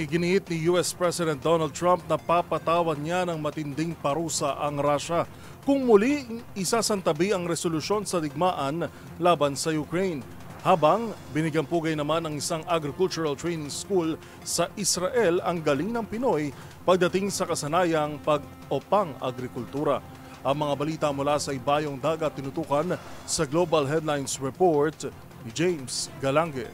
iginiit ni US President Donald Trump na papatawan niya ng matinding parusa ang Russia kung muli isasantabi ang resolusyon sa digmaan laban sa Ukraine. Habang binigyang pugay naman ng isang agricultural training school sa Israel ang galing ng Pinoy pagdating sa kasanayang pag-opang agrikultura. Ang mga balita mula sa ibayong dagat tinutukan sa Global Headlines Report ni James Galange.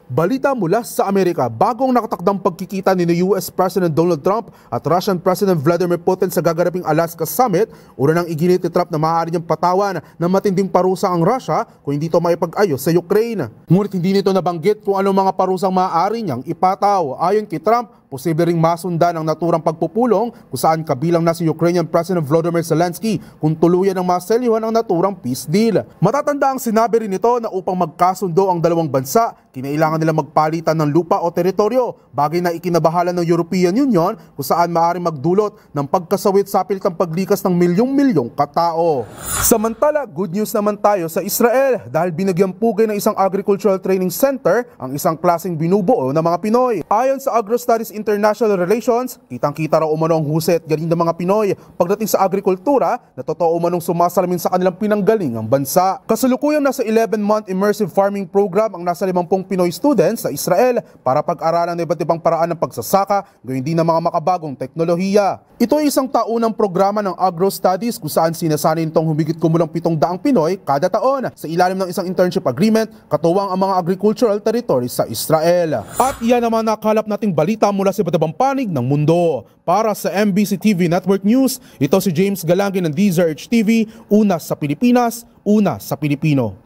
Balita mula sa Amerika, bagong nakatakdang pagkikita ni US President Donald Trump at Russian President Vladimir Putin sa gaganaping Alaska Summit, una nang iginit ni Trump na maaari niyang patawan ng matinding parusa ang Russia kung hindi ito maipag-ayos sa Ukraine. Ngunit hindi nito nabanggit kung anong mga parusang maaari niyang ipataw. Ayon kay Trump, posible ring masundan ang naturang pagpupulong kung saan kabilang na si Ukrainian President Volodymyr Zelensky kung tuluyan ng maselyuhan ang naturang peace deal. Matatanda ang sinabi rin nito na upang magkasundo ang dalawang bansa, kinailangan nila magpalitan ng lupa o teritoryo, bagay na ikinabahala ng European Union kung saan maaaring magdulot ng pagkasawit sa pilitang paglikas ng milyong-milyong katao. Samantala, good news naman tayo sa Israel dahil binagyang pugay ng isang agricultural training center ang isang klaseng binubuo ng mga Pinoy. Ayon sa Agro Studies International Relations, kitang-kita raw umano ang husay at galing ng mga Pinoy pagdating sa agrikultura na totoo umanong sumasalamin sa kanilang pinanggalingang bansa. Kasalukuyang nasa 11-month immersive farming program ang nasa 50 Pinoy students sa Israel para pag-aralan ng iba't ibang paraan ng pagsasaka, gayon din ng mga makabagong teknolohiya. Ito ay isang taunang programa ng Agro Studies kung saan sinasanay nitong humigit kumulang 700 Pinoy kada taon sa ilalim ng isang internship agreement katuwang ang mga agricultural territories sa Israel. At iyan naman nakalap nating balita mula sa iba't ibang panig ng mundo. Para sa MBC TV Network News, ito si James Galange ng DZRH TV, una sa Pilipinas, una sa Pilipino.